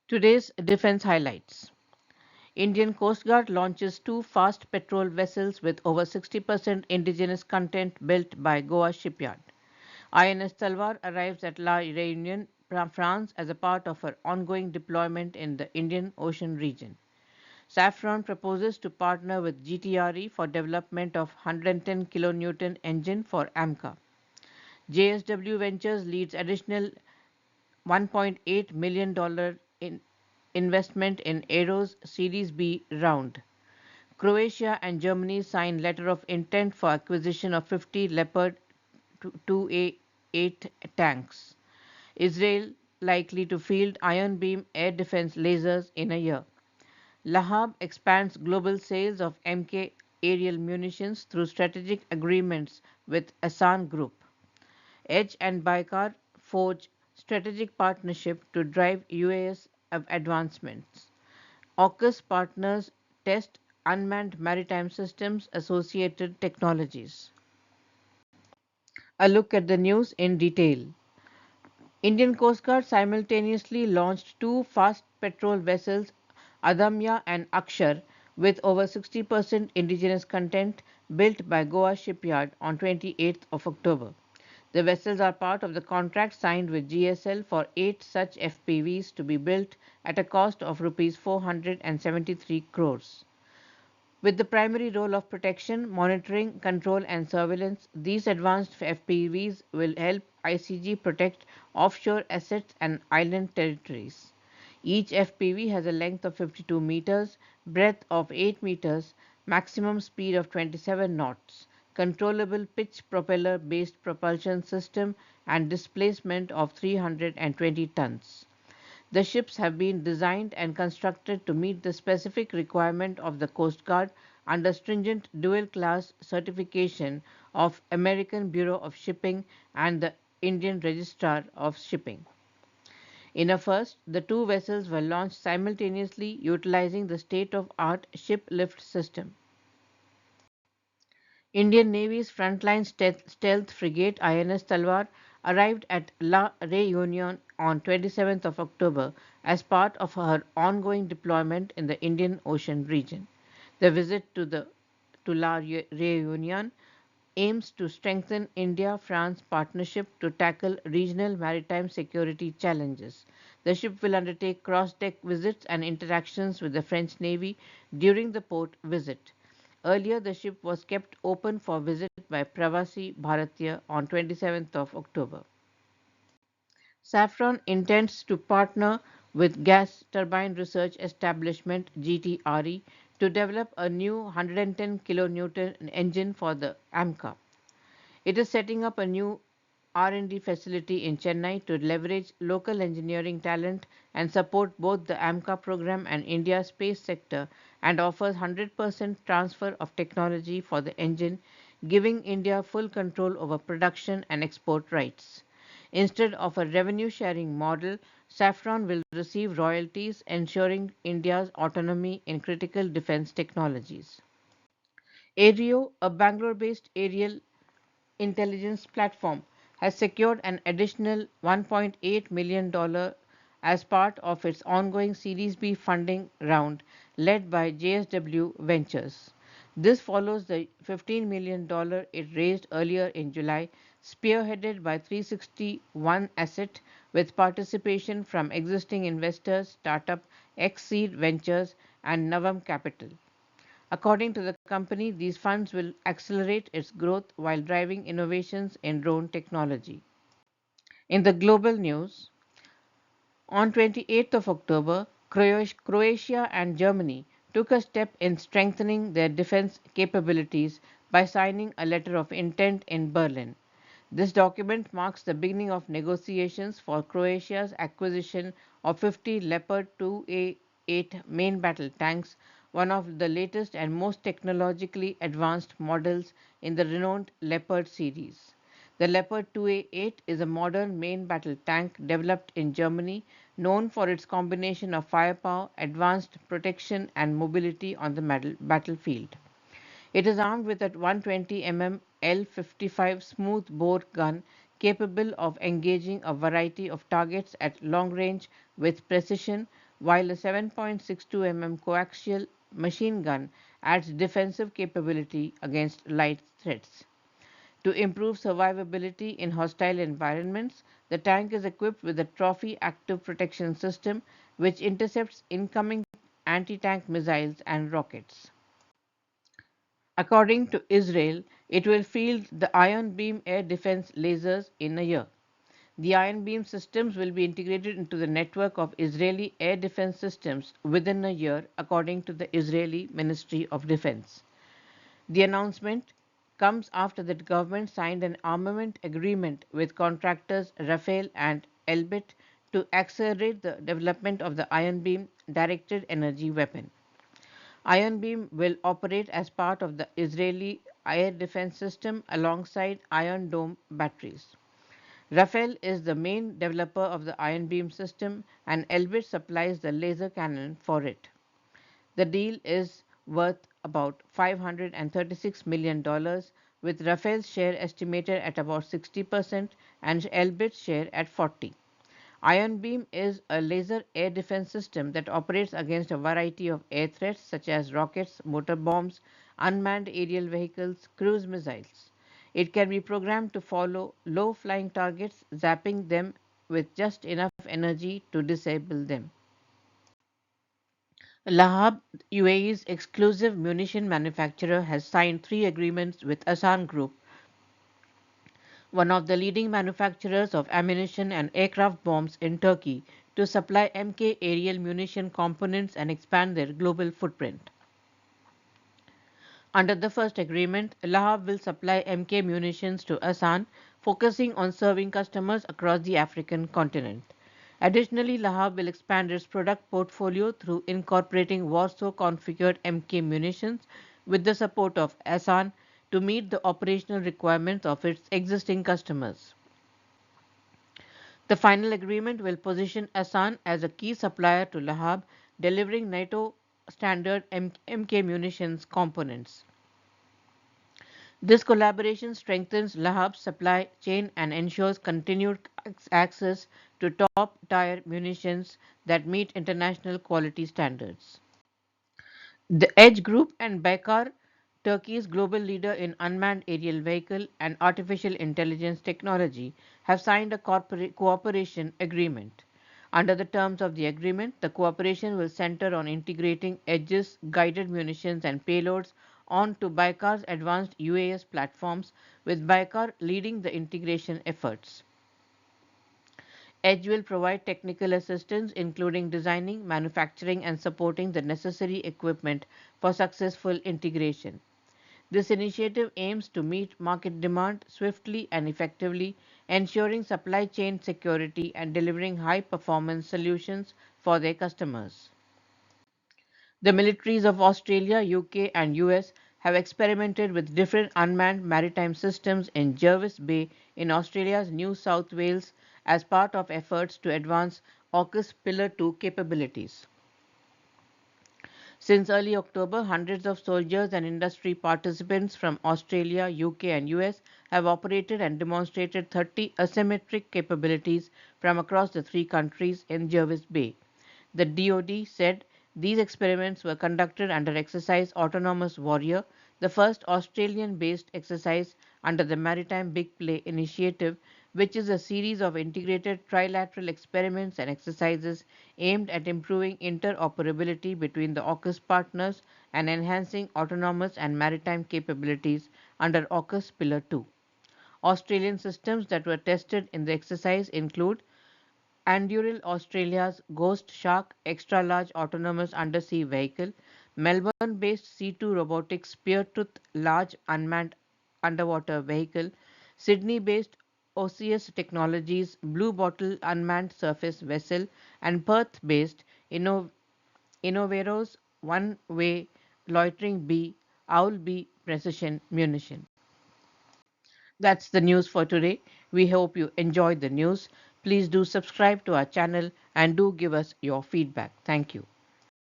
Today's defense highlights. Indian Coast Guard launches two fast patrol vessels with over 60% indigenous content built by Goa Shipyard. INS Talwar arrives at La Réunion, France as a part of her ongoing deployment in the Indian Ocean region. Safran proposes to partner with GTRE for development of 110 kilonewton engine for AMCA. JSW Ventures leads additional $1.8 million in investment in Aero's Series B round. Croatia and Germany sign letter of intent for acquisition of 50 Leopard 2A8 tanks. Israel likely to field iron beam air defense lasers in a year. LAHAB expands global sales of MK aerial munitions through strategic agreements with ASSAN Group. Edge and Baykar forge strategic partnership to drive UAS advancements. AUKUS partners test unmanned maritime systems associated technologies. A look at the news in detail. Indian Coast Guard simultaneously launched two fast patrol vessels, Adamya and Akshar, with over 60% indigenous content built by Goa Shipyard on 28th of October. The vessels are part of the contract signed with GSL for 8 such FPVs to be built at a cost of Rs 473 crores. With the primary role of protection, monitoring, control and surveillance, these advanced FPVs will help ICG protect offshore assets and island territories. Each FPV has a length of 52 meters, breadth of 8 meters, maximum speed of 27 knots, controllable pitch propeller based propulsion system and displacement of 320 tons. The ships have been designed and constructed to meet the specific requirement of the Coast Guard under stringent dual-class certification of American Bureau of Shipping and the Indian Registrar of Shipping. In a first, the two vessels were launched simultaneously utilizing the state-of-art ship lift system. Indian Navy's frontline stealth frigate INS Talwar arrived at La Réunion on 27th of October as part of her ongoing deployment in the Indian Ocean region. The visit to La Réunion aims to strengthen India-France partnership to tackle regional maritime security challenges. The ship will undertake cross-deck visits and interactions with the French Navy during the port visit. Earlier, the ship was kept open for visit by Pravasi Bharatiya on 27th of October. Safran intends to partner with Gas Turbine Research Establishment GTRE to develop a new 110 kilonewton engine for the AMCA. It is setting up a new R&D facility in Chennai to leverage local engineering talent and support both the AMCA program and India's space sector and offers 100% transfer of technology for the engine, giving India full control over production and export rights. Instead of a revenue sharing model, Safran will receive royalties, ensuring India's autonomy in critical defense technologies. Aereo, a Bangalore based aerial intelligence platform, has secured an additional $1.8 million as part of its ongoing Series B funding round led by JSW Ventures. This follows the $15 million it raised earlier in July, spearheaded by 361 Asset with participation from existing investors, startup X-Seed Ventures and Navam Capital. According to the company, these funds will accelerate its growth while driving innovations in drone technology. In the global news, on 28th of October, Croatia and Germany took a step in strengthening their defense capabilities by signing a letter of intent in Berlin. This document marks the beginning of negotiations for Croatia's acquisition of 50 Leopard 2A8 main battle tanks, one of the latest and most technologically advanced models in the renowned Leopard series. The Leopard 2A8 is a modern main battle tank developed in Germany, known for its combination of firepower, advanced protection, and mobility on the battlefield. It is armed with a 120 mm L55 smooth-bore gun capable of engaging a variety of targets at long range with precision, while a 7.62 mm coaxial machine gun adds defensive capability against light threats. To improve survivability in hostile environments, the tank is equipped with a Trophy active protection system which intercepts incoming anti-tank missiles and rockets. According to Israel, it will field the Iron Beam air defense lasers in a year. The Iron Beam systems will be integrated into the network of Israeli air defense systems within a year, according to the Israeli Ministry of Defense. The announcement comes after the government signed an armament agreement with contractors Rafael and Elbit to accelerate the development of the Iron Beam directed energy weapon. Iron Beam will operate as part of the Israeli air defense system alongside Iron Dome batteries. Rafael is the main developer of the Iron Beam system and Elbit supplies the laser cannon for it. The deal is worth about $536 million, with Rafael's share estimated at about 60% and Elbit's share at 40%. Iron Beam is a laser air defense system that operates against a variety of air threats such as rockets, motor bombs, unmanned aerial vehicles, cruise missiles. It can be programmed to follow low flying targets, zapping them with just enough energy to disable them. LAHAB, UAE's exclusive munition manufacturer, has signed 3 agreements with ASSAN Group, one of the leading manufacturers of ammunition and aircraft bombs in Turkey, to supply MK aerial munition components and expand their global footprint. Under the first agreement, LAHAB will supply MK munitions to ASSAN, focusing on serving customers across the African continent. Additionally, LAHAB will expand its product portfolio through incorporating Warsaw-configured MK munitions with the support of ASSAN to meet the operational requirements of its existing customers. The final agreement will position ASSAN as a key supplier to LAHAB, delivering NATO standard MK munitions components. This collaboration strengthens LAHAB's supply chain and ensures continued access to top-tier munitions that meet international quality standards. The Edge Group and Baykar, Turkey's global leader in unmanned aerial vehicle and artificial intelligence technology, have signed a cooperation agreement. Under the terms of the agreement, the cooperation will center on integrating Edge's guided munitions and payloads onto Baykar's advanced UAS platforms, with Baykar leading the integration efforts. Edge will provide technical assistance, including designing, manufacturing, and supporting the necessary equipment for successful integration. This initiative aims to meet market demand swiftly and effectively, ensuring supply chain security and delivering high performance solutions for their customers. The militaries of Australia, UK, and US have experimented with different unmanned maritime systems in Jervis Bay in Australia's New South Wales as part of efforts to advance AUKUS Pillar 2 capabilities. Since early October, hundreds of soldiers and industry participants from Australia, UK, and US have operated and demonstrated 30 asymmetric capabilities from across the 3 countries in Jervis Bay. The DoD said these experiments were conducted under exercise Autonomous Warrior, the first Australian-based exercise under the Maritime Big Play initiative, which is a series of integrated trilateral experiments and exercises aimed at improving interoperability between the AUKUS partners and enhancing autonomous and maritime capabilities under AUKUS Pillar 2. Australian systems that were tested in the exercise include Anduril Australia's Ghost Shark extra-large autonomous undersea vehicle, Melbourne-based C2 Robotics Speartooth large unmanned underwater vehicle, Sydney-based Osseous Technologies Blue Bottle unmanned surface vessel, and Perth-based Innovero's one-way loitering bee Owl Bee precision munition. That's the news for today. We hope you enjoyed the news. Please do subscribe to our channel and do give us your feedback. Thank you.